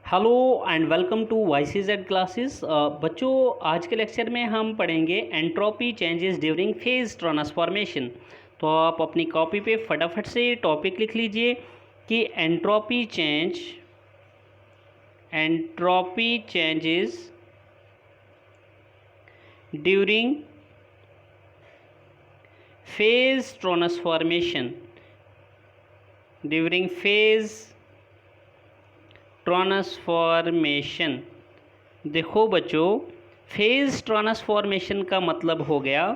Hello and welcome to YCZ classes. बच्चों, आज के लेक्चर में हम पढ़ेंगे entropy changes during phase transformation. तो आप अपनी कॉपी पे फटाफट से टॉपिक लिख लीजिए कि entropy changes during phase transformation. देखो बच्चों, फेज ट्रांसफॉर्मेशन का मतलब हो गया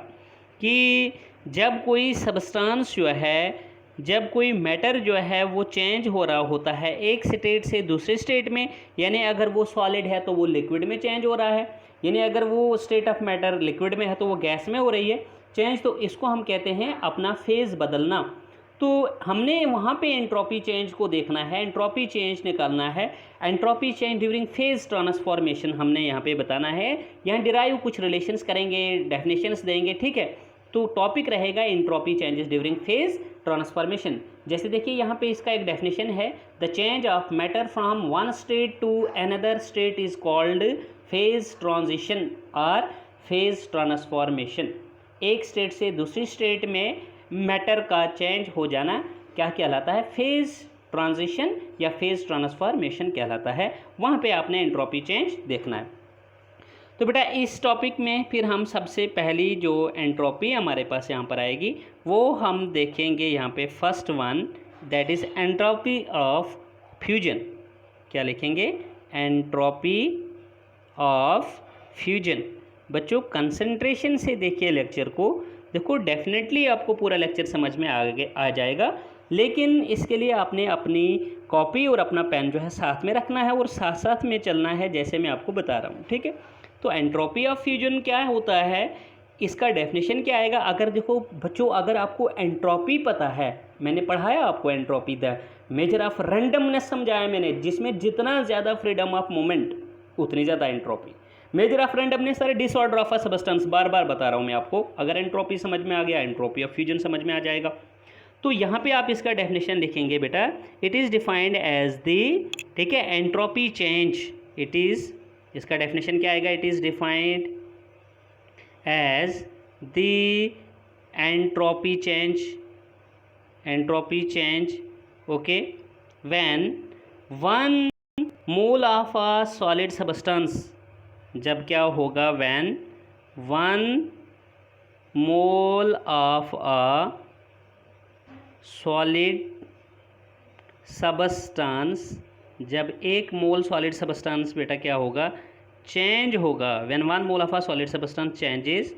कि जब कोई सब्सटेंस जो है, जब कोई मैटर जो है वो चेंज हो रहा होता है एक स्टेट से दूसरे स्टेट में, यानी अगर वो सॉलिड है तो वो लिक्विड में चेंज हो रहा है, यानी अगर वो स्टेट ऑफ मैटर लिक्विड में है तो वो गैस में हो रही है चेंज, तो इसको हम कहते हैं अपना फेज बदलना। तो हमने वहाँ पे एंट्रोपी चेंज को देखना है, एंट्रोपी चेंज निकालना है। Entropy change during phase transformation हमने यहाँ पे बताना है। यहाँ डिराइव कुछ रिलेशंस करेंगे, डेफिनेशंस देंगे, ठीक है। तो टॉपिक रहेगा entropy changes during phase transformation. जैसे देखिए यहाँ पे इसका एक डेफिनेशन है, the change of matter from one state to another state is called phase transition और फेज ट्रांसफॉर्मेशन। एक स्टेट से दूसरी स्टेट में मैटर का चेंज हो जाना क्या कहलाता है? फेज ट्रांजिशन या फेज ट्रांसफॉर्मेशन कहलाता है। वहाँ पे आपने एंट्रोपी चेंज देखना है। तो बेटा इस टॉपिक में फिर हम सबसे पहली जो एंट्रोपी हमारे पास यहाँ पर आएगी वो हम देखेंगे यहाँ पे first one, that is entropy of fusion. क्या लिखेंगे? Entropy of fusion. बच्चों कंसंट्रेशन से देखिए लेक्चर को, देखो डेफिनेटली आपको पूरा लेक्चर समझ में आ जाएगा, लेकिन इसके लिए आपने अपनी कॉपी और अपना पेन जो है साथ में रखना है और साथ साथ में चलना है जैसे मैं आपको बता रहा हूँ, ठीक है। तो एंट्रोपी ऑफ फ्यूजन क्या होता है, इसका डेफिनेशन क्या आएगा? अगर देखो बच्चों, अगर आपको एंट्रोपी पता है, मैंने पढ़ाया आपको entropy the measure of randomness समझाया मैंने, जिसमें जितना ज़्यादा फ्रीडम ऑफ मूवमेंट उतनी ज़्यादा एंट्रोपी। मेजर ऑफ रैंडमनेस सारे डिसऑर्डर ऑफ अ सब्सटेंस, बार बार बता रहा हूँ मैं आपको। अगर एंट्रोपी समझ में आ गया, एंट्रोपी ऑफ फ्यूजन समझ में आ जाएगा। तो यहाँ पे आप इसका डेफिनेशन लिखेंगे बेटा, it is defined as the, ठीक है, एंट्रोपी चेंज। इट इज़, इसका डेफिनेशन क्या आएगा? It is defined as the entropy change, okay, when one mole of a solid substance, जब क्या होगा? When one mole of a solid substance, जब एक मोल सॉलिड सबस्टेंस बेटा क्या होगा? चेंज होगा। When one mole of a solid substance changes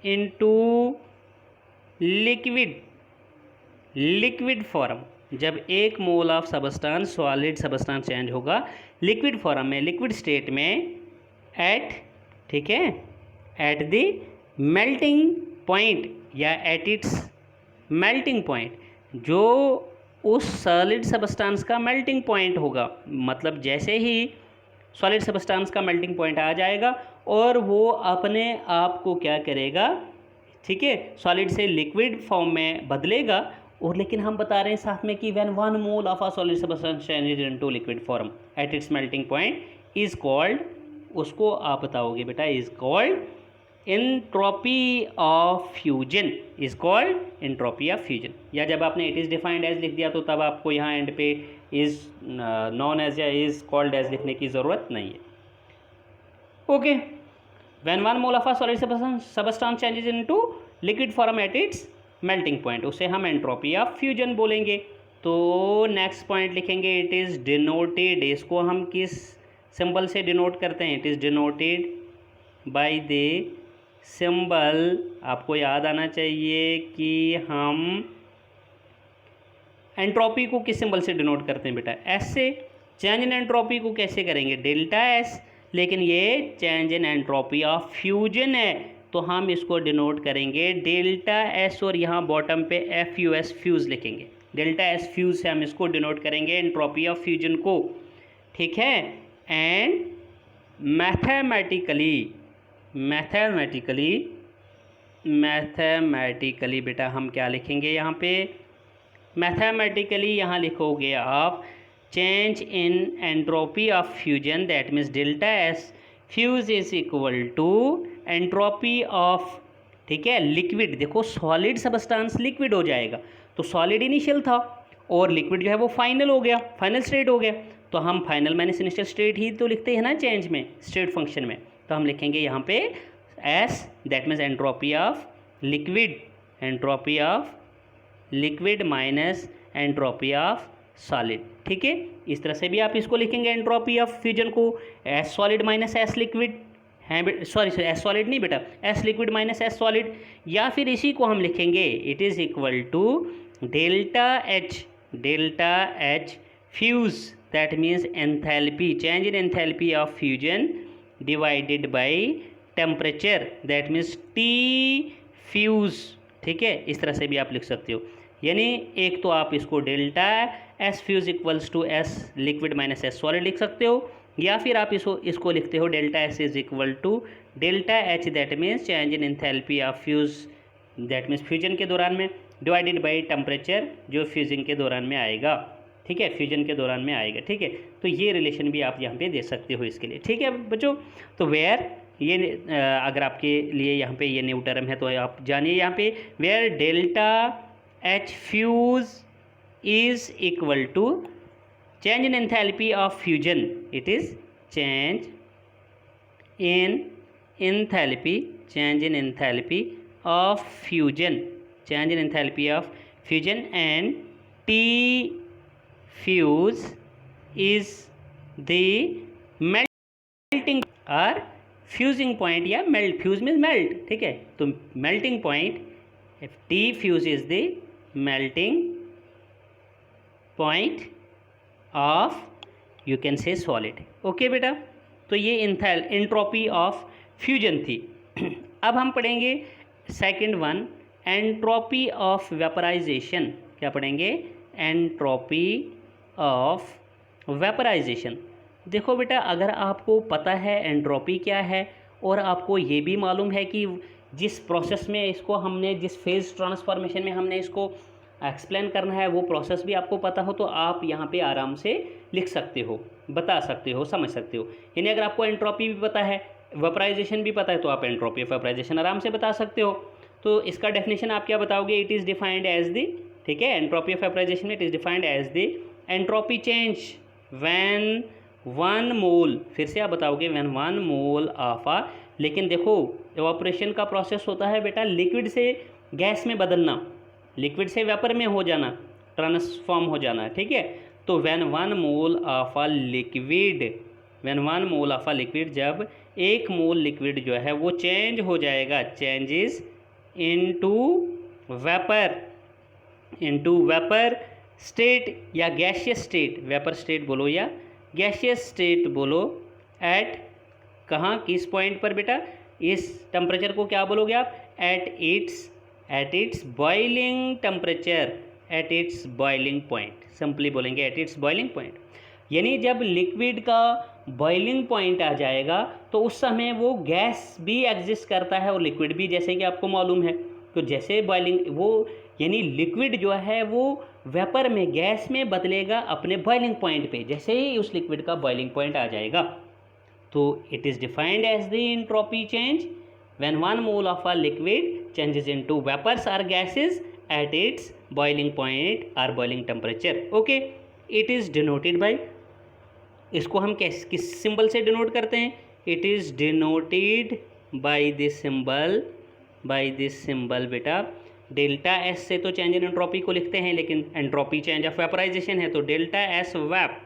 into liquid form, जब एक mole of substance solid substance change होगा लिक्विड फॉर्म में, लिक्विड स्टेट में, एट, ठीक है, एट द मेल्टिंग पॉइंट या एट इट्स मेल्टिंग पॉइंट, जो उस सॉलिड सबस्टेंस का मेल्टिंग पॉइंट होगा। मतलब जैसे ही सॉलिड सबस्टेंस का मेल्टिंग पॉइंट आ जाएगा और वो अपने आप को क्या करेगा, ठीक है, सॉलिड से लिक्विड फॉर्म में बदलेगा। और लेकिन हम बता रहे हैं साथ में कि when one mole of a solid substance changes into liquid form at its melting point is called, उसको आप बताओगे बेटा, is called entropy of fusion, is called entropy of fusion. या जब आपने इट इज़ डिफाइंड एज लिख दिया तो तब आपको यहाँ एंड पे इज नॉन एज या इज कॉल्ड एज लिखने की ज़रूरत नहीं है, okay. When one mole of a solid substance changes into liquid form at its melting point, उसे हम एंट्रोपी ऑफ फ्यूजन बोलेंगे। तो नेक्स्ट पॉइंट लिखेंगे, इट इज़ डिनोटेड। इसको हम किस सिंबल से डिनोट करते हैं? It is denoted by the symbol, आपको याद आना चाहिए कि हम एंट्रोपी को किस सिंबल से डिनोट करते हैं बेटा? एस से। चेंज इन एंट्रोपी को कैसे करेंगे? Delta S. लेकिन ये change in entropy of fusion है तो हम इसको डिनोट करेंगे डेल्टा एस, और यहाँ बॉटम पे एफ यू एस फ्यूज़ लिखेंगे। डेल्टा एस फ्यूज़ से हम इसको डिनोट करेंगे एंट्रोपी ऑफ फ्यूजन को, ठीक है। एंड मैथमेटिकली बेटा हम क्या लिखेंगे यहाँ पे? मैथमेटिकली यहाँ लिखोगे आप change in entropy of fusion, that means delta S fuse is equal to entropy of, ठीक है, लिक्विड। देखो सॉलिड सबस्टांस लिक्विड हो जाएगा, तो सॉलिड इनिशियल था और लिक्विड जो है वो फाइनल हो गया, फाइनल स्टेट हो गया, तो हम फाइनल माइनस इनिशियल स्टेट ही तो लिखते हैं ना चेंज में, स्टेट फंक्शन में। तो हम लिखेंगे यहाँ पे S, that means entropy of liquid, entropy of liquid minus entropy of solid, ठीक है। इस तरह से भी आप इसको लिखेंगे एंट्रोपी ऑफ फ्यूजन को, S solid minus S liquid है, सॉरी एस सॉलिड नहीं बेटा, S liquid minus S solid, या फिर इसी को हम लिखेंगे it is equal to delta H fuse, that means enthalpy, change in enthalpy of fusion divided by temperature, that means T fuse, ठीक है। इस तरह से भी आप लिख सकते हो, यानी एक तो आप इसको delta S fuse equals to S liquid minus S solid लिख सकते हो, या फिर आप इसको लिखते हो delta S is equal to delta H, that means change in enthalpy of fuse, that means fusion के दौरान में, डिवाइडेड बाय टेम्परेचर जो फ्यूजिंग के दौरान में आएगा, ठीक है, फ्यूजन के दौरान में आएगा, ठीक है। तो ये रिलेशन भी आप यहाँ पे दे सकते हो इसके लिए, ठीक है बच्चों। तो वेयर ये अगर आपके लिए यहाँ पे ये न्यू टर्म है तो आप जानिए यहाँ पे, where delta H fuse is equal to change in enthalpy of fusion, it is change in enthalpy, change in enthalpy of fusion, change in enthalpy of fusion, and T fuse is the melting or fusing point, या melt, fuse means melt, ठीक है। तो melting point, if T fuse is the melting point of, you can say solid, okay बेटा। तो ये entropy of fusion थी। अब हम पढ़ेंगे second one, entropy of vaporization. क्या पढ़ेंगे? Entropy of vaporization. देखो बेटा, अगर आपको पता है एंट्रोपी क्या है और आपको ये भी मालूम है कि जिस प्रोसेस में इसको हमने, जिस फेज़ ट्रांसफॉर्मेशन में हमने इसको एक्सप्लेन करना है, वो प्रोसेस भी आपको पता हो, तो आप यहाँ पे आराम से लिख सकते हो, बता सकते हो, समझ सकते हो। यानी अगर आपको एंट्रोपी भी पता है, वेपराइजेशन भी पता है, तो आप एंट्रोपी ऑफ वेपराइजेशन आराम से बता सकते हो। तो इसका डेफिनेशन आप क्या बताओगे? It is defined as the, ठीक है, एंट्रोपी ऑफ वेपराइजेशन में it is defined as the entropy change when 1 mole, फिर से आप बताओगे व्हेन 1 मोल ऑफ आ, लेकिन देखो इवापोरेशन का प्रोसेस होता है बेटा लिक्विड से गैस में बदलना, लिक्विड से वेपर में हो जाना, ट्रांसफॉर्म हो जाना, ठीक है। तो when 1 mole of a liquid, when 1 mole of a liquid, जब 1 मोल लिक्विड जो है वो चेंज हो जाएगा, changes into vapour, into vapour state या गैसियस स्टेट, वेपर स्टेट बोलो या गैसियस स्टेट बोलो, एट कहाँ, किस पॉइंट पर बेटा? इस टेम्परेचर को क्या बोलोगे आप? At its boiling temperature, at its boiling point, simply बोलेंगे एट इट्स बॉइलिंग पॉइंट। यानी जब लिक्विड का बॉइलिंग पॉइंट आ जाएगा तो उस समय वो गैस भी एग्जिस्ट करता है और लिक्विड भी, जैसे कि आपको मालूम है। तो जैसे बॉइलिंग वो, यानी लिक्विड जो है वो वेपर में, गैस में बदलेगा अपने बॉइलिंग पॉइंट पे, जैसे ही उस लिक्विड का बॉइलिंग पॉइंट आ जाएगा। तो it is defined as the entropy change when 1 mole of a liquid changes into vapors or gases at its boiling point or boiling temperature, okay, it is denoted by, इसको हम किस symbol से denote करते हैं? it is denoted by this symbol बेटा, delta S से तो change in entropy को लिखते हैं, लेकिन एंट्रोपी चेंज ऑफ वेपराइजेशन है तो delta S vap,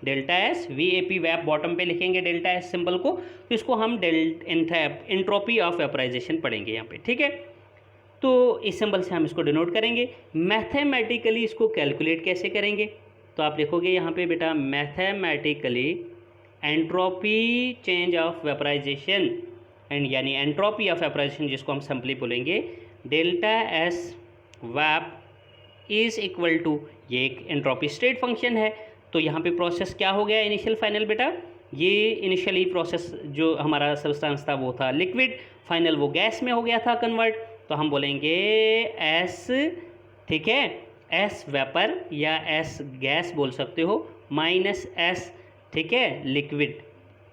delta S VAP vap bottom पे लिखेंगे डेल्टा एस सिंबल को, तो इसको हम एंट्रोपी ऑफ वेपराइजेशन पढ़ेंगे यहाँ पे, ठीक है। तो इस सिंबल से हम इसको डिनोट करेंगे। मैथमेटिकली इसको कैलकुलेट कैसे करेंगे? तो आप लिखोगे यहाँ पे बेटा, mathematically entropy change of vaporization, and यानी एंट्रोपी ऑफ वेपराइजेशन जिसको हम सिंपली बोलेंगे delta S vap is equal to, ये एक एंट्रोपी स्टेट फंक्शन है। तो यहाँ पे प्रोसेस क्या हो गया? इनिशियल फाइनल बेटा, ये इनिशियली प्रोसेस जो हमारा सब्सटेंस था वो था लिक्विड, फाइनल वो गैस में हो गया था कन्वर्ट, तो हम बोलेंगे एस, ठीक है, एस वेपर या एस गैस बोल सकते हो, माइनस एस, ठीक है, लिक्विड।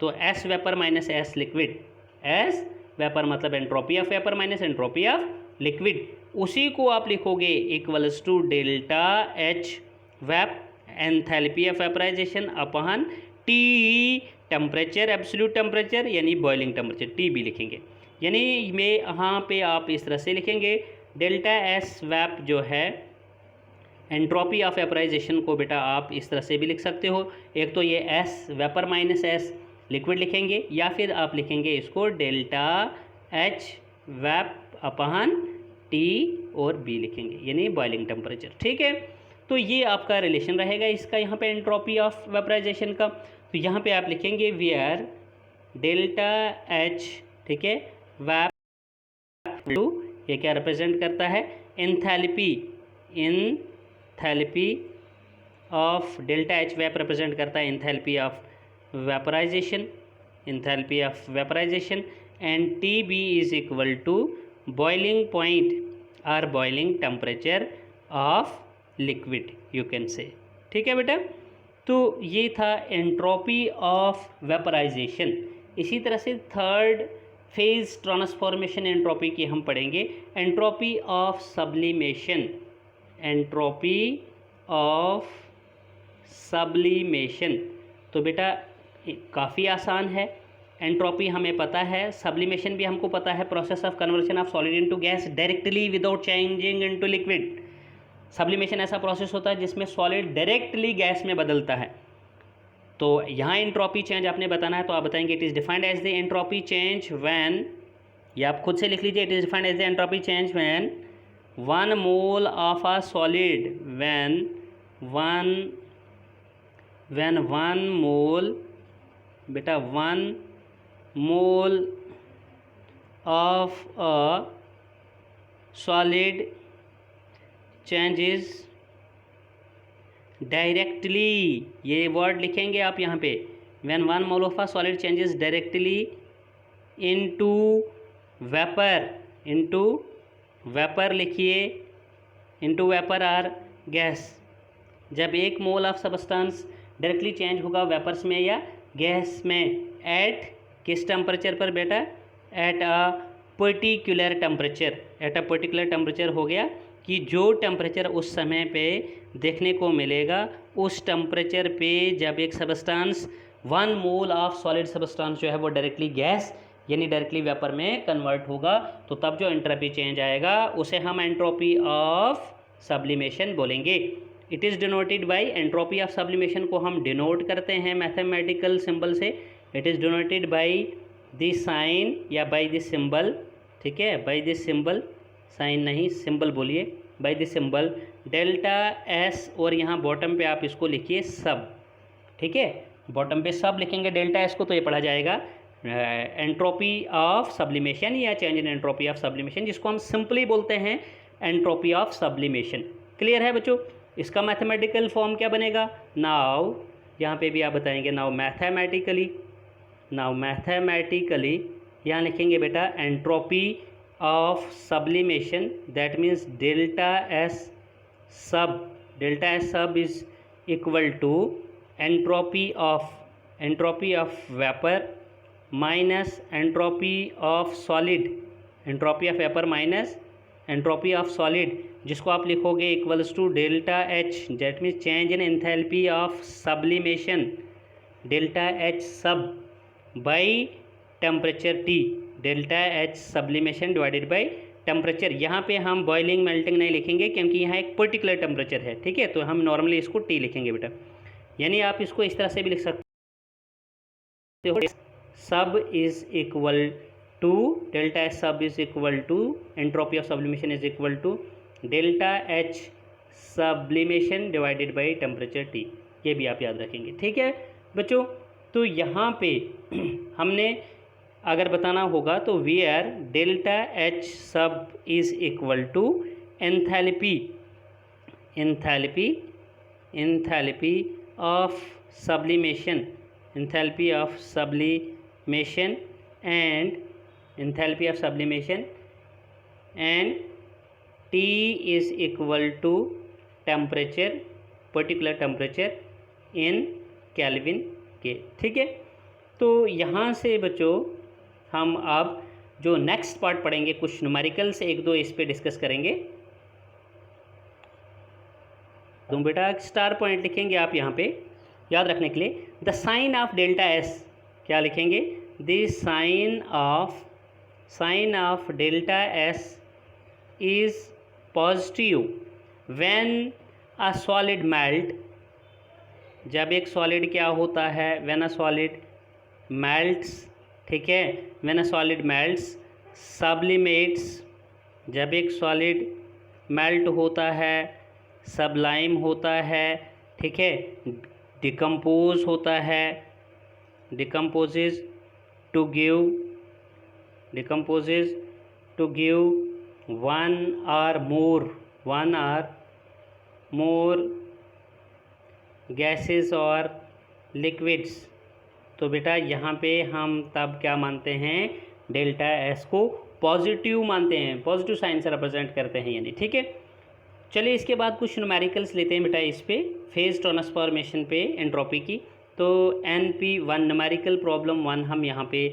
तो S vapour minus S liquid, S vapour मतलब entropy of vapour minus entropy of liquid, उसी को आप लिखोगे equals to delta H vap enthalpy of vaporization upon T temperature, absolute temperature यानी बॉइलिंग टेम्परेचर, टी भी लिखेंगे। यानी में यहाँ पे आप इस तरह से लिखेंगे डेल्टा एस वेप जो है एंट्रोपी ऑफ वेपराइजेशन को बेटा आप इस तरह से भी लिख सकते हो, एक तो ये S vapour minus S liquid लिखेंगे, या फिर आप लिखेंगे इसको डेल्टा एच वेप अपॉन टी और बी लिखेंगे, यानी बॉइलिंग टेम्परेचर, ठीक है। तो ये आपका रिलेशन रहेगा इसका यहाँ पे एंट्रोपी ऑफ वेपराइजेशन का। तो यहाँ पे आप लिखेंगे वेयर डेल्टा एच, ठीक है, वेप टू, ये क्या रिप्रेजेंट करता है, enthalpy, enthalpy of delta H vap represent करता है enthalpy of vaporization, enthalpy of vaporization, and T B is equal to boiling point और boiling temperature of liquid, you can say, ठीक है बेटा। तो ये था एंट्रोपी ऑफ वेपराइजेशन। इसी तरह से थर्ड फेज ट्रांसफॉर्मेशन एंट्रोपी की हम पढ़ेंगे, entropy of sublimation, entropy of sublimation. तो बेटा काफ़ी आसान है, एंट्रोपी हमें पता है, सब्लिमेशन भी हमको पता है, process of conversion of solid into gas directly without changing into liquid. Sublimation ऐसा प्रोसेस होता है जिसमें सॉलिड डायरेक्टली गैस में बदलता है। तो यहाँ एंट्रोपी चेंज आपने बताना है, तो आप बताएंगे it is defined as the entropy change when, या आप खुद से लिख लीजिए, it is defined as the entropy change when 1 mole of a solid, when 1 mole, बेटा 1 mole of a solid changes directly, ये वर्ड लिखेंगे आप यहाँ पे, when 1 mole of a solid changes directly into vapour, into vapour लिखिए, into vapour or gas. जब 1 mole of substance directly change होगा vapours में या गैस में, एट किस टेम्परेचर पर बेटा, at a particular temperature, at a particular temperature हो गया कि जो टेम्परेचर उस समय पे देखने को मिलेगा, उस टेम्परेचर पे जब एक substance 1 mole of solid substance जो है वो डायरेक्टली गैस यानी डायरेक्टली वेपर में कन्वर्ट होगा, तो तब जो एंट्रोपी चेंज आएगा उसे हम एंट्रोपी ऑफ सब्लिमेशन बोलेंगे। It is denoted by, entropy of sublimation को हम डिनोट करते हैं मैथमेटिकल सिंबल से, it is denoted by this sign या बाय दिस सिंबल, ठीक है, बाय दिस सिंबल, साइन नहीं सिंबल बोलिए, by this symbol delta S, और यहाँ बॉटम पे आप इसको लिखिए सब, ठीक है, बॉटम पे सब लिखेंगे डेल्टा एस को, तो ये पढ़ा जाएगा एंट्रोपी ऑफ सब्लिमेशन या change in entropy of sublimation, जिसको हम सिंपली बोलते हैं एंट्रोपी ऑफ सब्लिमेशन। क्लियर है बच्चों? इसका मैथमेटिकल फॉर्म क्या बनेगा, नाउ यहाँ पे भी आप बताएंगे, नाउ मैथमेटिकली, नाउ मैथमेटिकली यहाँ लिखेंगे बेटा entropy of sublimation, that means delta S sub is equal to entropy of vapour minus entropy of solid, entropy of vapour minus entropy of solid, जिसको आप लिखोगे equals to delta H, that means change in enthalpy of sublimation, delta H sub by temperature T, delta H sublimation divided by temperature. यहाँ पे हम boiling melting नहीं लिखेंगे क्योंकि यहाँ एक पर्टिकुलर टेम्परेचर है, ठीक है, तो हम नॉर्मली इसको टी लिखेंगे बेटा। यानी आप इसको इस तरह से भी लिख सकते हो, sub is equal to delta H sub is equal to entropy of sublimation is equal to delta H sublimation divided by temperature T, ये भी आप याद रखेंगे, ठीक है बच्चों। तो यहाँ पे हमने अगर बताना होगा तो where delta H sub is equal to enthalpy of sublimation, enthalpy of sublimation and enthalpy of sublimation and T is equal to temperature, particular temperature in kelvin के। ठीक है, तो यहाँ से बच्चों हम अब जो नेक्स्ट पार्ट पढ़ेंगे, कुछ न्यूमेरिकल्स एक दो इस पे डिस्कस करेंगे। तो बेटा स्टार पॉइंट लिखेंगे आप यहाँ पे याद रखने के लिए। The sign of delta S, क्या लिखेंगे? The sign of delta S is positive when a solid melt, जब एक सॉलिड क्या होता है? व्हेन अ सॉलिड मेल्ट्स, ठीक है, व्हेन अ सॉलिड मेल्ट्स, सब्लिमेट्स, जब एक सॉलिड मेल्ट होता है, सबलाइम होता है, ठीक है, डिकम्पोज होता है, डिकम्पोजेज टू गिव वन और मोर गैसेस और लिक्विड्स। तो बेटा यहाँ पे हम तब क्या मानते हैं? डेल्टा एस को पॉजिटिव मानते हैं, पॉजिटिव साइन से रिप्रेजेंट करते हैं यानी। ठीक है, चलिए इसके बाद कुछ न्यूमेरिकल्स लेते हैं बेटा इस पे, फेज ट्रांसफॉर्मेशन पे एंट्रोपी की। तो NP1 न्यूमेरिकल प्रॉब्लम 1 हम यहाँ पे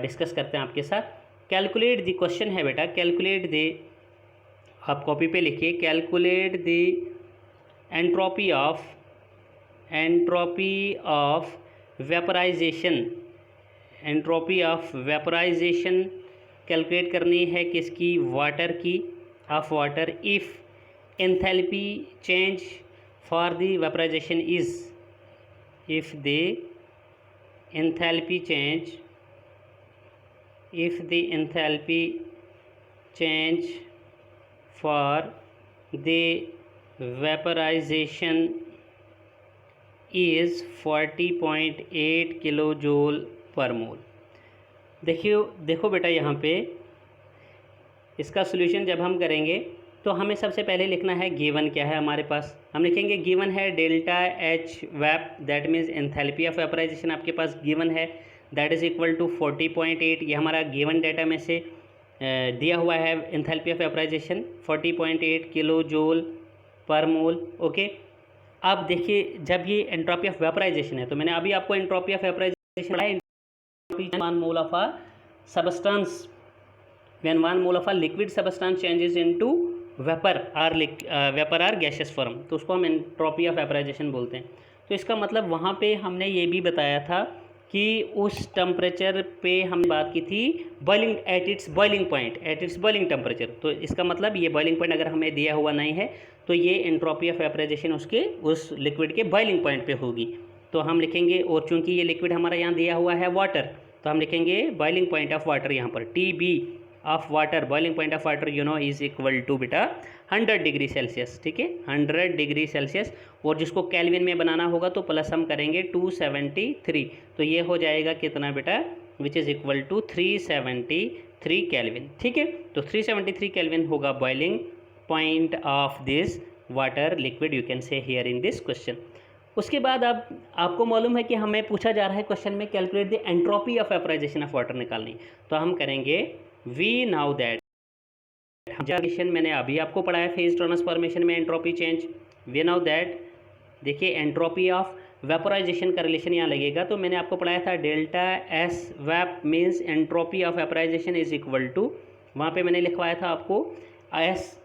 डिस्कस करते हैं आपके साथ। कैलकुलेट द, क्वेश्चन है बेटा कैलकुलेट द, आप कॉपी पे लिखिए, calculate the entropy of vaporization, entropy of vaporization calculate करनी है किसकी? वाटर की, of water. If enthalpy change for the vaporization is, if the enthalpy change for the vaporization is 40.8 kilo joule per mole. देखो बेटा यहाँ पे इसका solution जब हम करेंगे तो हमें सबसे पहले लिखना है गिवन क्या है हमारे पास। हम लिखेंगे गिवन है delta H vap, that means enthalpy of vaporization आपके पास गिवन है, दैट इज़ इक्वल टू 40.8। ये हमारा गिवन डाटा में से दिया हुआ है enthalpy of vaporization 40.8 kilo joule per mole. Okay, अब देखिए जब ये एंट्रोपी ऑफ वेपराइजेशन है, तो मैंने अभी आपको एंट्रोपी ऑफ वेपराइजेशन पढ़ाया, 1 mole of a substance, when 1 mole of a liquid substance changes into vapour or gaseous form, तो उसको हम एंट्रोपी ऑफ वेपराइजेशन बोलते हैं। तो इसका मतलब वहाँ पे हमने ये भी बताया था कि उस टेम्परेचर पे हमने बात की थी boiling, at its boiling temperature. तो इसका मतलब ये बॉइलिंग पॉइंट अगर हमें दिया हुआ नहीं है तो ये एंट्रोपी ऑफ वेपराइजेशन उसके उस लिक्विड के बॉइलिंग पॉइंट पे होगी। तो हम लिखेंगे, और चूँकि ये लिक्विड हमारा यहाँ दिया हुआ है वाटर, तो हम लिखेंगे बॉइलिंग पॉइंट ऑफ वाटर यहाँ पर TB of water, boiling point of water you know is equal to बेटा 100 डिग्री सेल्सियस। ठीक है, 100 डिग्री सेल्सियस, और जिसको केल्विन में बनाना होगा तो प्लस हम करेंगे 273, तो ये हो जाएगा कितना बेटा? Which is equal to 373 kelvin. ठीक है, तो 373 केल्विन होगा boiling point of this water liquid, you can see here in this question. उसके बाद अब आपको मालूम है कि हमें पूछा जा रहा है क्वेश्चन में calculate the entropy of vaporization of water निकालनी, तो हम करेंगे वी नाउ दैट, मैंने अभी आपको पढ़ाया फेज ट्रांसफॉर्मेशन में entropy change. We know that, देखिए एंट्रोपी ऑफ वेपराइजेशन का रिलेशन यहाँ लगेगा, तो मैंने आपको पढ़ाया था delta S vap means entropy of vaporization is equal to, वहाँ पे मैंने लिखवाया था आपको S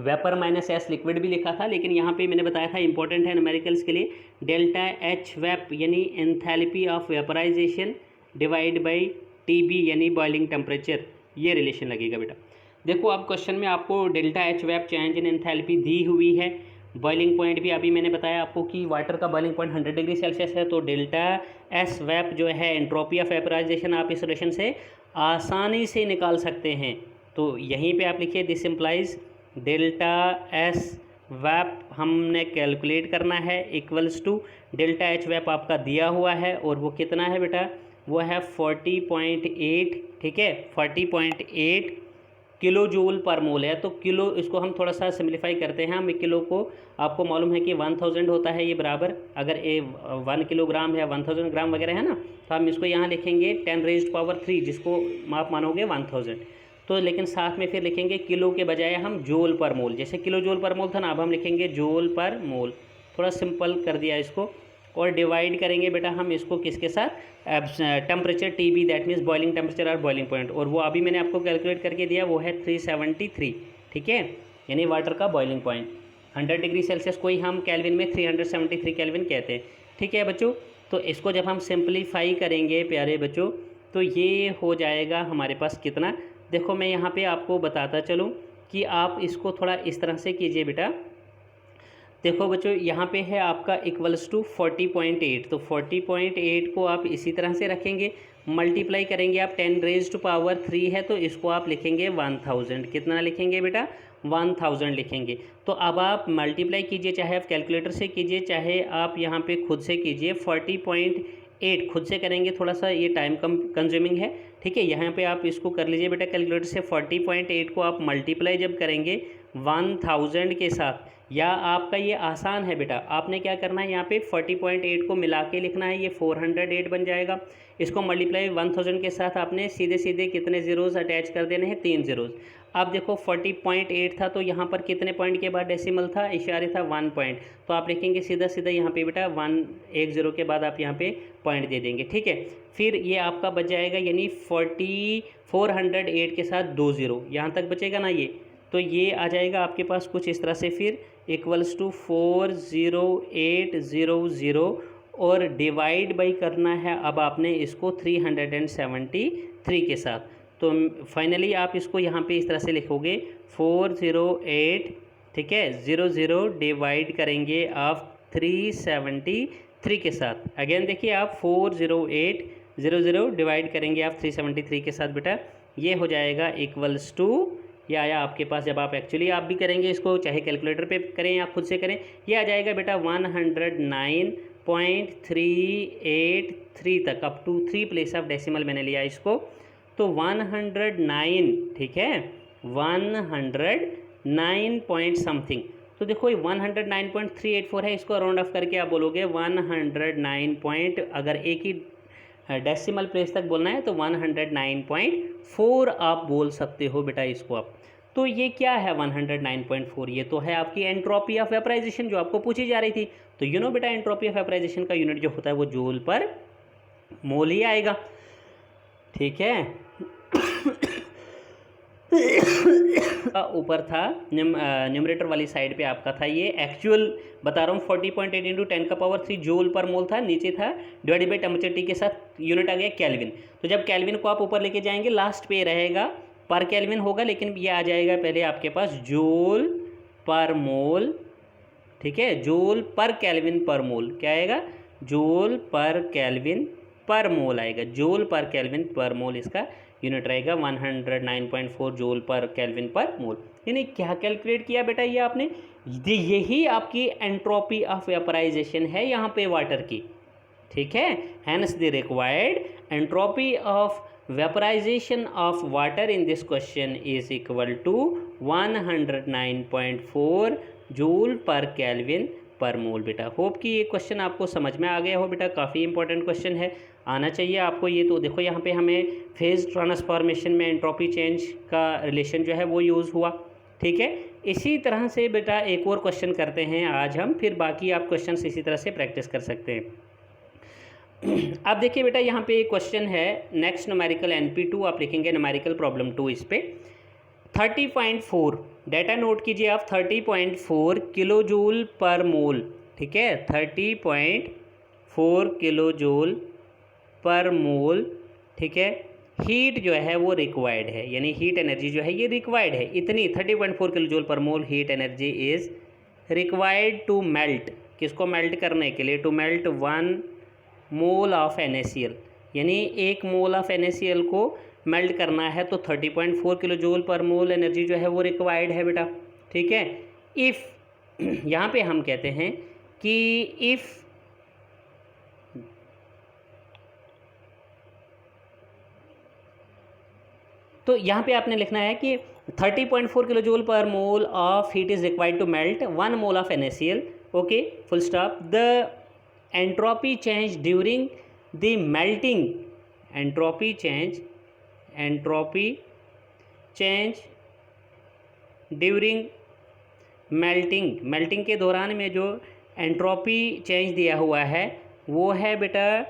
vapour minus S liquid भी लिखा था, लेकिन यहाँ पे मैंने बताया था इंपॉर्टेंट है न्यूमेरिकल्स के लिए, डेल्टा एच वेप यानी enthalpy of vaporization divide by TB यानी बॉइलिंग टेम्परेचर, ये रिलेशन लगेगा बेटा। देखो अब क्वेश्चन में आपको delta H vap change in enthalpy दी हुई है, बॉइलिंग पॉइंट भी अभी मैंने बताया आपको कि वाटर का बॉइलिंग पॉइंट 100 डिग्री सेल्सियस है, तो डेल्टा एस वेप जो है एंट्रोपी ऑफ वेपराइजेशन आप इस रिलेशन से आसानी से निकाल सकते हैं। तो यहीं पे आप लिखिए दिस इम्प्लाइज डेल्टा एस वेप हमने कैलकुलेट करना है इक्वल्स टू डेल्टा एच वेप आपका दिया हुआ है, और वो कितना है बेटा? वो है 40.8, ठीक है, 40.8 किलो जूल पर मोल है। तो किलो, इसको हम थोड़ा सा सिम्प्लीफाई करते हैं, हम एक किलो को आपको मालूम है कि 1000 होता है, ये बराबर अगर 1 किलोग्राम है 1000 ग्राम वगैरह है ना, तो हम इसको यहाँ लिखेंगे 10⁻³ जिसको आप मानोगे 1000। तो लेकिन साथ में फिर लिखेंगे किलो के बजाय हम जूल पर मोल, जैसे किलो जूल पर मोल था ना, अब हम लिखेंगे जूल पर मोल। थोड़ा सिंपल कर दिया इसको। और डिवाइड करेंगे बेटा हम इसको किसके साथ, temperature TB, that means boiling temperature और बॉइलिंग पॉइंट, और वो अभी मैंने आपको कैलकुलेट करके दिया, वो है 373, ठीक है, यानी वाटर का बॉइलिंग पॉइंट। 100 डिग्री सेल्सियस को ही हम कैल्विन में 373 कैल्विन कहते हैं, ठीक है बच्चों। तो इसको जब हम सिंप्लीफाई करेंगे प्यारे बच्चों, तो ये हो जाएगा हमारे पास कितना, देखो मैं यहाँ पे आपको बताता चलूँ कि आप इसको थोड़ा इस तरह से कीजिए बेटा। देखो बच्चों यहाँ पे है आपका इक्वल्स टू 40.8, तो 40.8 को आप इसी तरह से रखेंगे, मल्टीप्लाई करेंगे आप 10⁻³ है, तो इसको आप लिखेंगे 1000। कितना लिखेंगे बेटा, 1000 लिखेंगे। तो अब आप मल्टीप्लाई कीजिए, चाहे आप कैलकुलेटर से कीजिए, चाहे आप यहाँ पे खुद से कीजिए। 40.8 खुद से करेंगे थोड़ा सा ये टाइम कंज्यूमिंग है, ठीक है। यहाँ पे आप इसको कर लीजिए बेटा कैलकुलेटर से। 40.8 को आप मल्टीप्लाई जब करेंगे 1000 के साथ, या आपका ये आसान है बेटा, आपने क्या करना है यहाँ पे 40.8 को मिला के लिखना है, ये 408 बन जाएगा। इसको मल्टीप्लाई 1000 के साथ आपने सीधे सीधे कितने ज़ीरोज़ अटैच कर देने हैं, 3 ज़ीरोज़। अब देखो 40.8 था, तो यहाँ पर कितने पॉइंट के बाद डेसिमल था, इशारे था 1 पॉइंट, तो आप लिखेंगे सीधा सीधा यहाँ पे बेटा 1 0 के बाद आप यहाँ पे पॉइंट दे देंगे, ठीक है। फिर ये आपका बच जाएगा, यानी 408 के साथ 2 ज़ीरो, यहाँ तक बचेगा ना ये, तो ये आ जाएगा आपके पास कुछ इस तरह से, फिर इक्वल्स टू 40800, और डिवाइड बाई करना है अब आपने इसको 373 के साथ। तो फाइनली आप इसको यहाँ पे इस तरह से लिखोगे 408, ठीक है, 00 डिवाइड करेंगे आप 373 के साथ। अगेन देखिए आप 40800 डिवाइड करेंगे आप 373 के साथ बेटा, ये हो जाएगा इक्वल्स टू, ये आया आपके पास, जब आप एक्चुअली आप भी करेंगे इसको, चाहे कैलकुलेटर पे करें या खुद से करें, ये आ जाएगा बेटा 109.383 तक, up to 3 place of decimal मैंने लिया इसको, तो 109, ठीक है, 109 पॉइंट समथिंग। तो देखो ये 109.384 है, इसको राउंड ऑफ करके आप बोलोगे 109 पॉइंट, अगर एक ही डेसिमल प्लेस तक बोलना है तो 109.4 आप बोल सकते हो बेटा इसको आप। तो ये क्या है 109.4, ये तो है आपकी एंट्रोपी ऑफ वेपराइजेशन जो आपको पूछी जा रही थी। तो यू नो बेटा एंट्रोपी ऑफ वेपराइजेशन का यूनिट जो होता है वो जूल पर मोल ही आएगा, ठीक है। ऊपर था न्यूमरेटर वाली साइड पे आपका था, ये एक्चुअल बता रहा हूँ 40.8 × 10⁻³ जूल पर मोल था, नीचे था डिवाइडेड बाई टेम्परेचर T के साथ यूनिट आ गया कैल्विन। तो जब कैल्विन को आप ऊपर लेके जाएंगे लास्ट पे रहेगा पर कैल्विन होगा, लेकिन ये आ जाएगा पहले आपके पास जूल पर मोल, ठीक है, जूल पर कैल्विन पर मोल, क्या आएगा, जूल पर कैल्विन पर मोल आएगा, जूल पर कैल्विन पर मोल इसका यूनिट रहेगा 109.4 जूल पर कैल्विन पर मोल। यानी क्या कैलकुलेट किया बेटा ये आपने, यही आपकी एंट्रोपी ऑफ वेपराइजेशन है यहाँ पे वाटर की, ठीक है। Hence the required entropy of vaporization of water in this question is equal to 109.4 joule per kelvin per mole. बेटा होप कि ये क्वेश्चन आपको समझ में आ गया हो बेटा, काफ़ी इंपॉर्टेंट क्वेश्चन है, आना चाहिए आपको ये। तो देखो यहाँ पे हमें फेज ट्रांसफॉर्मेशन में एंट्रोपी चेंज का रिलेशन जो है वो यूज़ हुआ, ठीक है। इसी तरह से बेटा एक और क्वेश्चन करते हैं आज हम, फिर बाकी आप क्वेश्चन इसी तरह से प्रैक्टिस कर सकते हैं। अब देखिए बेटा यहाँ पे एक क्वेश्चन है नेक्स्ट न्यूमेरिकल NP2, आप लिखेंगे न्यूमेरिकल प्रॉब्लम 2 इस पे 30.4 डाटा नोट कीजिए आप, 30.4 किलो जूल पर मोल, ठीक है, 30.4 किलो जूल पर मोल, ठीक है, हीट जो है वो रिक्वायर्ड है, यानी हीट एनर्जी जो है ये रिक्वायर्ड है, इतनी 30.4 kilo joule per mole heat energy is required to melt, किसको मेल्ट करने के लिए, to melt 1 mole of NaCl, यानी 1 मोल ऑफ NaCl को मेल्ट करना है, तो 30.4 किलो जूल पर मोल एनर्जी जो है वो रिक्वायर्ड है बेटा, ठीक है। इफ़ यहाँ पे हम कहते हैं कि इफ़ तो यहाँ पे आपने लिखना है कि 30.4 kilo joule per mole of heat is required to melt 1 mole of NaCl, okay, full stop. The entropy change during the melting, entropy change during melting के दौरान में जो एंट्रोपी चेंज दिया हुआ है वो है बेटा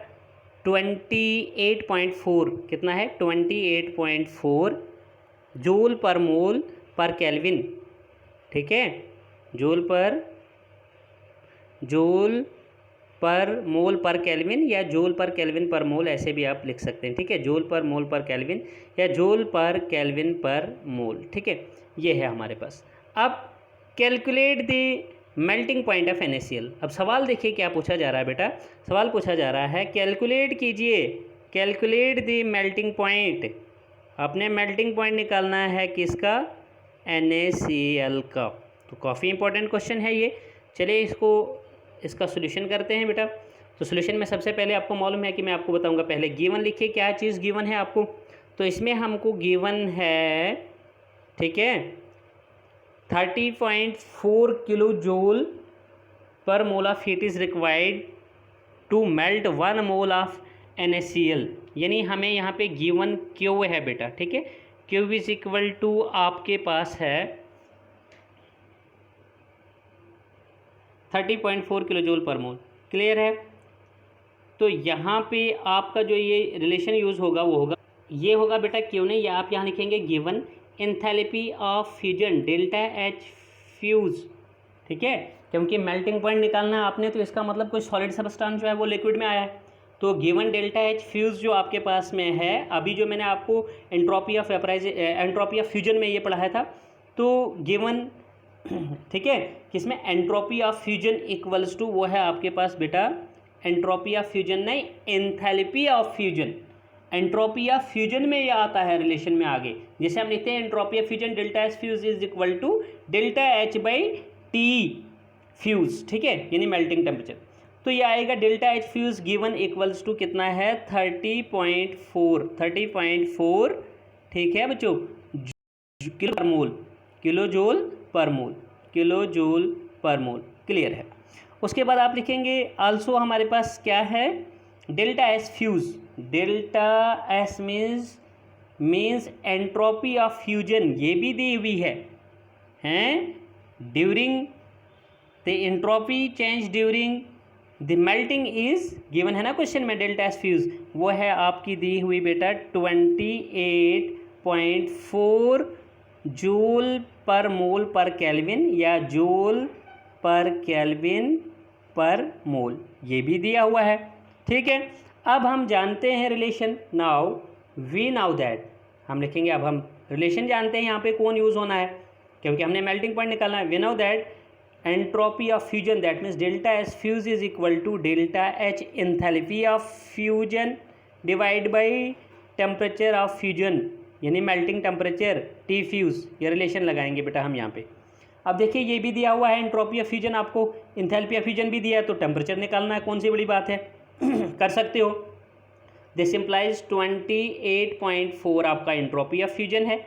28.4, कितना है 28.4 जूल पर मोल पर केल्विन, ठीक है, जूल पर मोल पर केल्विन या जूल पर केल्विन पर मोल, ऐसे भी आप लिख सकते हैं, ठीक है, जूल पर मोल पर केल्विन या जूल पर केल्विन पर मोल, ठीक है, ये है हमारे पास। अब calculate the melting point of NaCl। अब सवाल देखिए क्या पूछा जा रहा है बेटा, सवाल पूछा जा रहा है कैलकुलेट कीजिए, कैलकुलेट द मेल्टिंग पॉइंट, अपने मेल्टिंग पॉइंट निकालना है किसका, NaCl का। तो काफ़ी इंपॉर्टेंट क्वेश्चन है ये। चलिए इसका सोल्यूशन करते हैं बेटा। तो सोल्यूशन में सबसे पहले आपको मालूम है कि मैं आपको बताऊंगा, पहले गिवन लिखिए, क्या चीज़ गिवन है आपको। तो इसमें हमको गिवन है, ठीक है, 30.4 kilo joule per mole of heat is required to melt 1 mole of NaCl। यानी हमें यहाँ पे गिवन क्यू है बेटा, ठीक है, क्यू इज इक्वल टू आपके पास है 30.4 किलो जूल पर मोल, क्लियर है। तो यहाँ पे आपका जो ये रिलेशन यूज़ होगा वो होगा, ये होगा बेटा क्यों नहीं, या आप यहाँ लिखेंगे given enthalpy of fusion delta H fuse, ठीक है, क्योंकि मेल्टिंग पॉइंट निकालना है आपने, तो इसका मतलब कोई सॉलिड सब्सटेंस जो है वो लिक्विड में आया है। तो गिवन डेल्टा H फ्यूज़ जो आपके पास में है, अभी जो मैंने आपको एंट्रोपी ऑफ फ्यूजन में ये पढ़ाया था, तो गिवन, ठीक है, किसमें entropy of fusion equals to, वो है आपके पास बेटा एंट्रोपी ऑफ फ्यूजन नहीं, enthalpy of fusion. Entropy of fusion में ये आता है रिलेशन में आगे, जैसे हम लिखते हैं entropy of fusion delta H fuse is equal to delta H by T fuse, ठीक है, यानी मेल्टिंग टेम्परेचर। तो ये आएगा delta H fuse given equals to कितना है 30.4, ठीक है बच्चों, किलो पर मोल, किलो जूल पर मोल, किलो जूल पर मोल, क्लियर है। उसके बाद आप लिखेंगे आल्सो हमारे पास क्या है, delta S fuse, delta S means entropy of fusion, ये भी दी हुई है, हैं, during the entropy change during the melting is given है ना क्वेश्चन में, डेल्टा एस फ्यूज वो है आपकी दी हुई बेटा 28.4 जूल पर मोल पर केल्विन या जूल पर केल्विन पर मोल, ये भी दिया हुआ है, ठीक है। अब हम जानते हैं relation, now we know that, हम लिखेंगे अब हम रिलेशन जानते हैं यहाँ पे कौन यूज़ होना है, क्योंकि हमने मेल्टिंग पॉइंट निकालना है। We know that entropy of fusion, that means delta S fuse is equal to delta H enthalpy of fusion divide by temperature of fusion, यानी मेल्टिंग टेम्परेचर टी फ्यूज़, ये relation लगाएंगे बेटा हम यहाँ पे। अब देखिए ये भी दिया हुआ है एंट्रोपी ऑफ फ्यूजन, आपको एंथैल्पी ऑफ फ्यूजन भी दिया है, तो टेम्परेचर निकालना है, कौन सी बड़ी बात है कर सकते हो। दिस इम्प्लाइज 28.4 आपका एंट्रोपी ऑफ फ्यूजन है,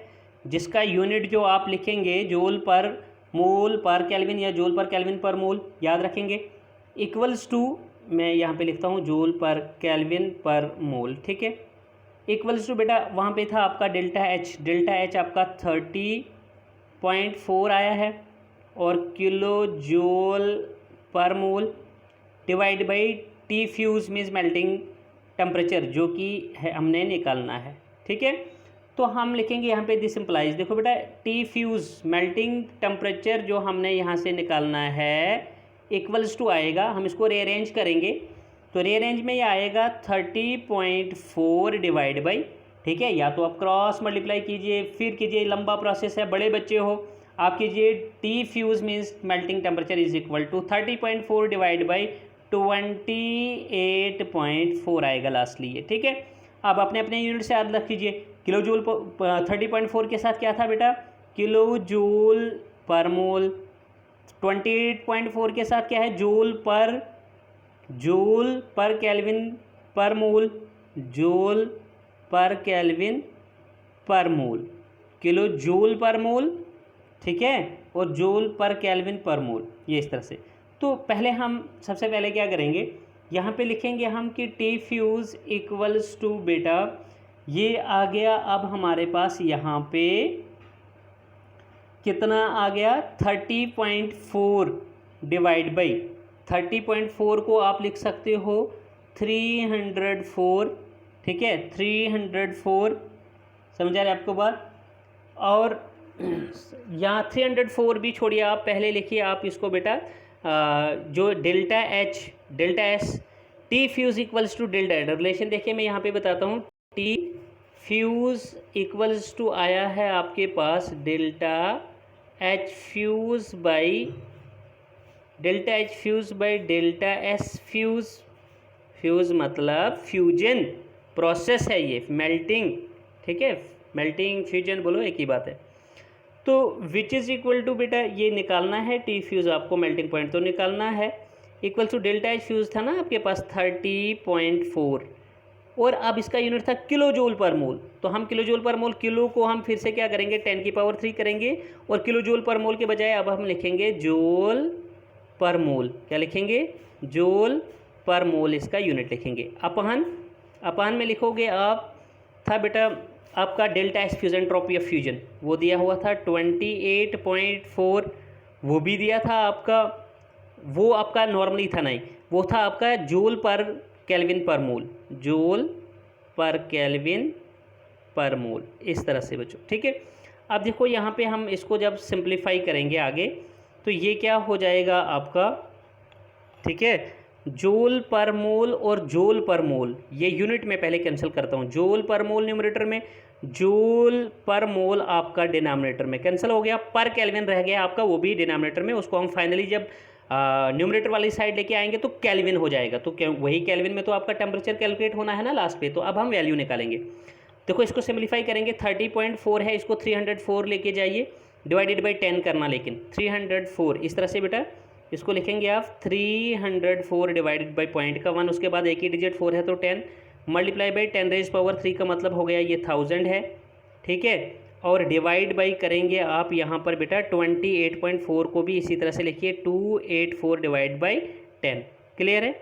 जिसका यूनिट जो आप लिखेंगे जूल पर मोल पर केल्विन या जूल पर केल्विन पर मोल, याद रखेंगे, इक्वल्स टू, मैं यहाँ पे लिखता हूँ जूल पर केल्विन पर मोल, ठीक है, इक्वल्स टू बेटा वहाँ पे था आपका डेल्टा एच आपका 30.4 आया है और kilo joule per mole divide by T fuse means melting temperature, जो कि है हमने निकालना है, ठीक है। तो हम लिखेंगे यहाँ पे दिस इम्प्लाइज, देखो बेटा टी फ्यूज़ मेल्टिंग टेम्परेचर जो हमने यहाँ से निकालना है इक्वल्स टू आएगा, हम इसको रीअरेंज करेंगे तो रीअरेंज में ये आएगा 30.4 डिवाइड बाई, ठीक है, या तो आप क्रॉस मल्टीप्लाई कीजिए फिर कीजिए, लंबा प्रोसेस है, बड़े बच्चे हो आप कीजिए, T fuse means melting temperature is equal to 30.4 divide by 28.4 आएगा लास्टली ये, ठीक है। अब अपने अपने यूनिट से याद रख लीजिए, किलो जूल 30.4 के साथ क्या था बेटा, किलो जूल पर मोल, 28.4 के साथ क्या है, जूल पर केल्विन पर मोल, जूल पर केल्विन पर मोल, किलो जूल पर मोल, ठीक है, और जूल पर केल्विन पर मोल, ये इस तरह से। तो पहले हम सबसे पहले क्या करेंगे, यहाँ पे लिखेंगे हम कि टी फ्यूज़ इक्वल्स टू बेटा ये आ गया, अब हमारे पास यहाँ पे कितना आ गया 30.4 डिवाइड बाई 30.4 को आप लिख सकते हो 304, ठीक है, 304, समझ आ रहा है आपको बात। और यहाँ 304 भी छोड़िए, आप पहले लिखिए आप इसको बेटा जो delta S T fuse equals to delta एड, रिलेशन देखिए मैं यहाँ पे बताता हूँ। टी फ्यूज़ इक्वल्स टू आया है आपके पास delta H fuse by delta S fuse. Fuse मतलब फ्यूजन प्रोसेस है ये, मेल्टिंग, ठीक है, मेल्टिंग फ्यूजन बोलो एक ही बात है। तो विच इज़ इक्वल टू बेटा ये निकालना है, टी फ्यूज़ आपको मेल्टिंग पॉइंट तो निकालना है, equal to delta H fuse था ना आपके पास 30.4, और अब इसका यूनिट था किलो जूल पर मोल। तो हम किलो जूल पर मोल, किलो को हम फिर से क्या करेंगे 10⁻³ करेंगे, और किलो जूल पर मोल के बजाय अब हम लिखेंगे जूल पर मोल। क्या लिखेंगे? जूल पर मोल इसका यूनिट लिखेंगे। अपहन में लिखोगे आप, था बेटा आपका delta S fusion entropy of fusion वो दिया हुआ था 28.4, वो भी दिया था आपका, वो आपका नॉर्मली था नहीं, वो था आपका जूल पर केल्विन पर मोल, जूल पर केल्विन पर मोल, इस तरह से बच्चों, ठीक है। अब देखो यहाँ पे हम इसको जब सिंप्लीफाई करेंगे आगे तो ये क्या हो जाएगा आपका, ठीक है, जूल पर मोल और जूल पर मोल, ये यूनिट में पहले कैंसिल करता हूँ, जूल पर मोल न्यूमरेटर में, जूल पर मोल आपका डिनोमिनेटर में कैंसिल हो गया, पर केल्विन रह गया आपका, वो भी डिनोमिनेटर में, उसको हम फाइनली जब न्यूमरेटर वाली साइड लेके आएंगे तो केल्विन हो जाएगा, तो वही केल्विन में तो आपका टेम्परेचर कैलकुलेट होना है ना लास्ट पे। तो अब हम वैल्यू निकालेंगे, देखो इसको सिंप्लीफाई करेंगे, 30.4 है, इसको 304 लेके जाइए, डिवाइडेड बाई 10 करना, लेकिन 304 इस तरह से बेटा इसको लिखेंगे आप 304 डिवाइडेड बाई पॉइंट का 1, उसके बाद एक ही डिजिट 4 है तो 10 मल्टीप्लाई बाई 10⁻³ का मतलब हो गया ये 1000 है, ठीक है, और डिवाइड बाई करेंगे आप यहाँ पर बेटा 28.4 को भी इसी तरह से लिखिए 284 डिवाइड बाई 10, क्लियर है।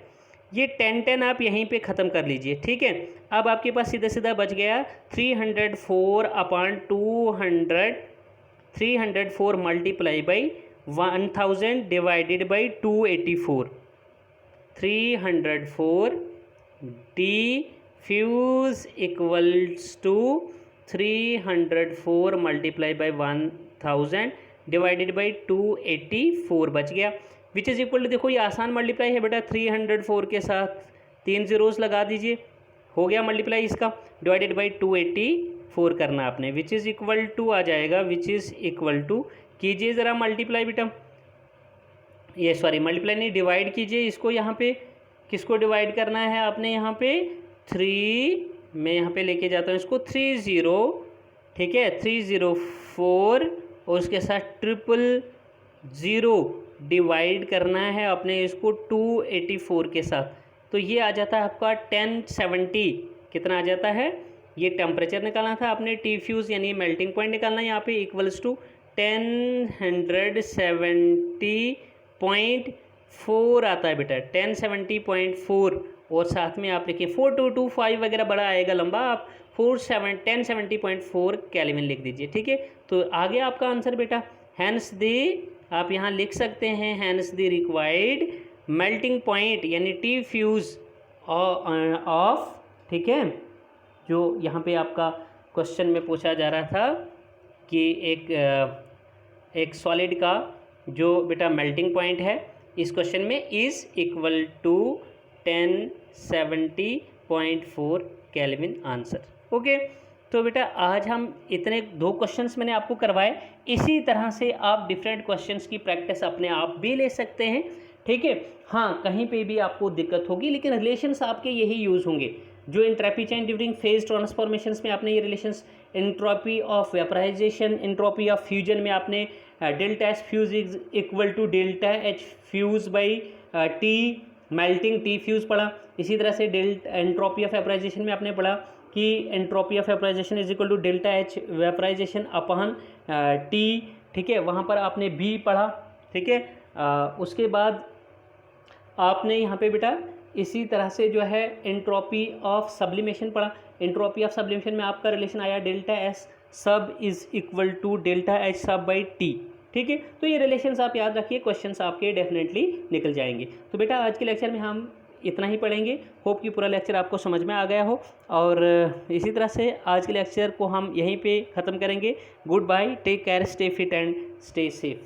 ये 10 आप यहीं पे ख़त्म कर लीजिए, ठीक है। अब आपके पास सीधा सीधा बच गया 304/200, 304 multiply by 1000 divided by 284, 304 T fuse equals to 304 multiply by 1000 divided by 284 बच गया, विच इज़ इक्वल टू, देखो ये आसान मल्टीप्लाई है बेटा, 304 के साथ 3 ज़ीरोज़ लगा दीजिए, हो गया मल्टीप्लाई इसका, डिवाइडेड बाई 284 करना आपने, विच इज़ इक्वल टू आ जाएगा, विच इज़ इक्वल टू, कीजिए ज़रा मल्टीप्लाई बेटा, ये सॉरी मल्टीप्लाई नहीं, डिवाइड कीजिए इसको, यहाँ पे किसको डिवाइड करना है आपने, यहाँ पे 3, मैं यहाँ पे लेके जाता हूँ इसको 30, ठीक है, 304 और उसके साथ 000 डिवाइड करना है अपने इसको 284 के साथ, तो ये आ जाता है आपका 1070, कितना आ जाता है, ये टेम्परेचर निकालना था आपने, टी फ्यूज़ यानी मेल्टिंग पॉइंट निकालना है यहाँ पे, इक्वल्स टू 1070.4 आता है बेटा, 1070.4, और साथ में आप लिखिए 4225 वगैरह बड़ा आएगा लंबा, आप 1070.4 केल्विन लिख दीजिए, ठीक है। तो आ गया आपका आंसर बेटा, हैंस दी, आप यहाँ लिख सकते हैं hence the required melting point यानी टी फ्यूज़ ऑफ, ठीक है, जो यहाँ पे आपका क्वेश्चन में पूछा जा रहा था कि एक सॉलिड का जो बेटा मेल्टिंग पॉइंट है इस क्वेश्चन में is equal to 1070.4 kelvin answer, okay. तो बेटा आज हम इतने 2 क्वेश्चंस मैंने आपको करवाए, इसी तरह से आप डिफरेंट क्वेश्चंस की प्रैक्टिस अपने आप भी ले सकते हैं, ठीक है। हाँ, कहीं पे भी आपको दिक्कत होगी लेकिन रिलेशंस आपके यही यूज़ होंगे, जो entropy change during phase transformations में आपने ये relations, entropy of vaporization, entropy of fusion में आपने delta S fuse equal to delta H fuse by T melting T fuse पढ़ा। इसी तरह से एंट्रोपी ऑफ वेपराइजेशन में आपने पढ़ा कि entropy of vaporization is equal to delta H vaporization upon T, ठीक है, वहाँ पर आपने बी पढ़ा, ठीक है। उसके बाद आपने यहाँ पे बेटा इसी तरह से जो है एंट्रोपी ऑफ सब्लिमेशन पढ़ा। एंट्रोपी ऑफ सब्लिमेशन में आपका रिलेशन आया delta S sub is equal to delta H sub by T, ठीक है। तो ये रिलेशंस आप याद रखिए, क्वेश्चंस आपके डेफिनेटली निकल जाएंगे। तो बेटा आज के लेक्चर में हम इतना ही पढ़ेंगे। होप कि पूरा लेक्चर आपको समझ में आ गया हो, और इसी तरह से आज के लेक्चर को हम यहीं पे ख़त्म करेंगे। Good bye, take care, stay fit and stay safe.